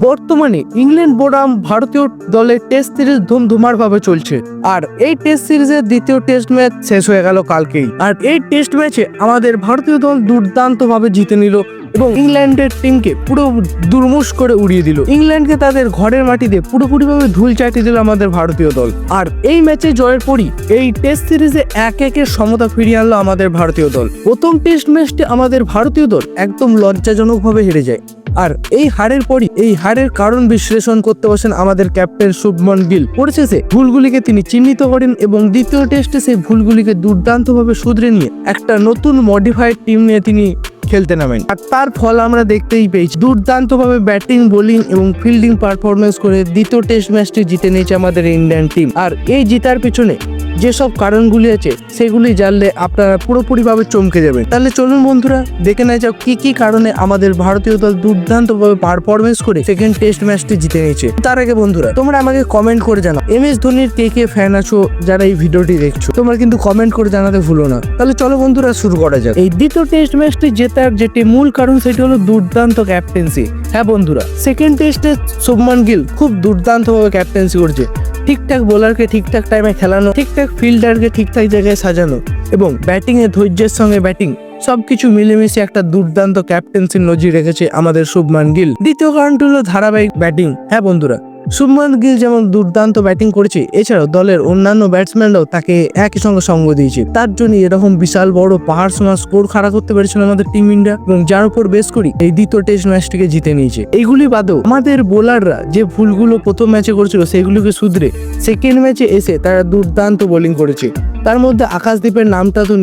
বর্তমানে ইংল্যান্ড বনাম ভারতীয় দলের টেস্ট সিরিজ ধুমধুমার ভাবে চলছে। আর এই টেস্ট সিরিজের দ্বিতীয় টেস্ট ম্যাচ শেষ হয়ে গেল কালকেই। আর এই টেস্ট ম্যাচে আমাদের ভারতীয় দল দুর্দান্ত ভাবে জিতে নিল এবং ইংল্যান্ডের টিমকে পুরো দুর্মুষ করে উড়িয়ে দিল। ইংল্যান্ডকে তাদের ঘরের মাটিতে পুরোপুরিভাবে ধুল চাটিয়ে দিল আমাদের ভারতীয় দল। আর এই ম্যাচে জয়ের পরই এই টেস্ট সিরিজে 1-1 সমতা ফিরিয়ে আনলো আমাদের ভারতীয় দল। প্রথম টেস্ট ম্যাচটি আমাদের ভারতীয় দল একদম লজ্জাজনকভাবে হেরে যায়। আর এই হারের পরই এই হারের কারণ বিশ্লেষণ করতে বসেন আমাদের ক্যাপ্টেন শুভমন গিল। পরিশেষে ভুলগুলিকে তিনি চিহ্নিত করেন এবং দ্বিতীয় টেস্টে সেই ভুলগুলিকে দুর্দান্তভাবে শুধরে নিয়ে একটা নতুন মডিফাইড টিম নিয়ে তিনি খেলতে নামেন। আর তার ফল আমরা দেখতেই পেয়েছি। দুর্দান্তভাবে ব্যাটিং, বোলিং এবং ফিল্ডিং পারফরমেন্স করে দ্বিতীয় টেস্ট ম্যাচটি জিতে নিয়েছে আমাদের ইন্ডিয়ান টিম। আর এই জিতার পিছনে যেসব কারণগুলি আছে সেগুলি জানলে আপনারা পুরোপুরিভাবে চমকে যাবেন। তাহলে চলুন বন্ধুরা দেখে নেওয়া যাক কি কি কারণে আমাদের ভারতীয় দল দুর্দান্তভাবে পারফরমেন্স করে সেকেন্ড টেস্ট ম্যাচটি জিতে নিয়েছে। তার আগে বন্ধুরা তোমরা আমাকে কমেন্ট করে জানাও MS ধোনির কে ফ্যান আছো যারা এই ভিডিওটি দেখছো, তোমরা কিন্তু কমেন্ট করে জানাতে ভুলো না। তাহলে চলো বন্ধুরা শুরু করা যাক। এই দ্বিতীয় টেস্ট ম্যাচটি জেতার যেটি মূল কারণ সেটি হলো দুর্দান্ত ক্যাপ্টেন্সি। হ্যাঁ বন্ধুরা, সেকেন্ড টেস্টে শুভমন গিল খুব দুর্দান্তভাবে ক্যাপ্টেন্সি করছে। ঠিকঠাক বোলারকে ঠিকঠাক টাইমে খেলানো, ঠিকঠাক ফিল্ডারকে ঠিকঠাক জায়গায় সাজানো এবং ব্যাটিংয়ে ধৈর্যের সঙ্গে ব্যাটিং সবকিছু মিলেমিশে একটা দুর্দান্ত ক্যাপ্টেন্সির নজির রেখেছে আমাদের শুভমন গিল। দ্বিতীয় কারণটি হলো ধারাবাহিক ব্যাটিং। হ্যাঁ বন্ধুরা, শুভমন গিল যেমন দুর্দান্ত ব্যাটিং করেছে, এছাড়াও দলের অন্যান্য ব্যাটসম্যানরাও তাকে একই সঙ্গে সঙ্গ দিয়েছে। তার জন্য এরকম বিশাল বড় পাহাড় সমান স্কোর খাড়া করতে পেরেছিল আমাদের টিম ইন্ডিয়া এবং যার উপর বেস করি এই দ্বিতীয় টেস্ট ম্যাচটিকে জিতে নিয়েছে। এইগুলি বাদেও আমাদের বোলাররা যে ভুলগুলো প্রথম ম্যাচে করেছিল সেগুলোকে শুধরে সেকেন্ড ম্যাচে এসে তারা দুর্দান্ত বোলিং করেছে। তার মধ্যে আকাশদীপের নামটা তো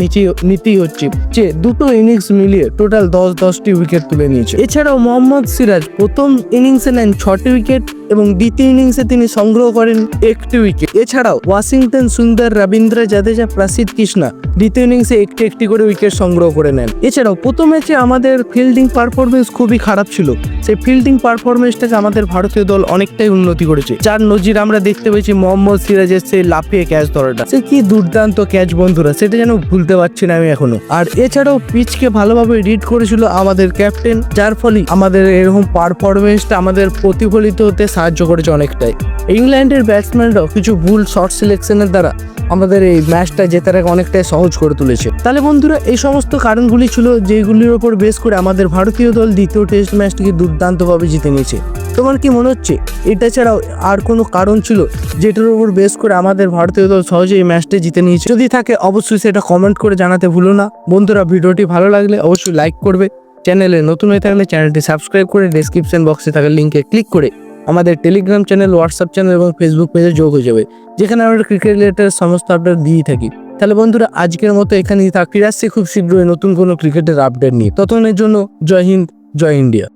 নিতেই হচ্ছে, যে দুটো ইনিংস মিলিয়ে টোটাল 10-10টি উইকেট তুলে নিয়েছে। এছাড়াও মোহাম্মদ সিরাজ প্রথম ইনিংসে নেন 6টি উইকেট এবং দ্বিতীয় ইনিংসে তিনি সংগ্রহ করেন 1টি উইকেট। এছাড়াও ওয়াশিংটন সুন্দর, রবীন্দ্র জাদেজা, প্রসিদ্ধ কৃষ্ণা দ্বিতীয় ইনিংসে একটি করে উইকেট সংগ্রহ করে নেন। এছাড়াও প্রথম ম্যাচে আমাদের ফিল্ডিং পারফরমেন্স খুবই খারাপ ছিল, সেই ফিল্ডিং পারফরমেন্সটাকে আমাদের ভারতীয় দল অনেকটাই উন্নতি করেছে। যার নজির আমরা দেখতে পেয়েছি মোহাম্মদ সিরাজের সেই লাফিয়ে ক্যাচ ধরাটা, সে কি দুর্দান্ত ক্যাচ বন্ধুরা, সেটা যেন ভুলতে পারছি না আমি এখনো। আর এছাড়াও পিচকে ভালোভাবে রিড করেছিল আমাদের ক্যাপ্টেন, যার ফলে আমাদের এরকম পারফরমেন্সটা আমাদের প্রতিফলিত হতে সাহায্য করেছে অনেকটাই। ইংল্যান্ডের ব্যাটসম্যানরাও কিছু ভুল শট সিলেকশনের দ্বারা আমাদের এই ম্যাচটা জেতাটাকে অনেকটাই সহজ করে তুলেছে। তাহলে বন্ধুরা এই সমস্ত কারণগুলি ছিল যেগুলির উপর বেস করে আমাদের ভারতীয় দল দ্বিতীয় টেস্ট ম্যাচটিকে দুর্দান্তভাবে জিতে নিয়েছে। তোমার কি মনে হচ্ছে এটা ছাড়াও আর কোনো কারণ ছিল যেটার উপর বেস করে আমাদের ভারতীয় দল সহজে এই ম্যাচটা জিতে নিয়েছে? যদি থাকে অবশ্যই সেটা কমেন্ট করে জানাতে ভুলো না। বন্ধুরা ভিডিওটি ভালো লাগলে অবশ্যই লাইক করবে, চ্যানেলে নতুন হয়ে থাকলে চ্যানেলটি সাবস্ক্রাইব করে ডেসক্রিপশন বক্সে থাকা লিঙ্কে ক্লিক করে আমাদের টেলিগ্রাম চ্যানেল, হোয়াটসঅ্যাপ চ্যানেল এবং ফেসবুক পেজে যোগ হয়ে যাবে, যেখানে আমরা ক্রিকেট রিলেটেড সমস্ত আপডেট দিয়ে থাকি। তাহলে বন্ধুরা আজকের মতো এখানেই ফিরে আসছি খুব শীঘ্রই নতুন কোনো ক্রিকেটের আপডেট নিয়ে। ততক্ষণের জন্য জয় হিন্দ, জয় ইন্ডিয়া।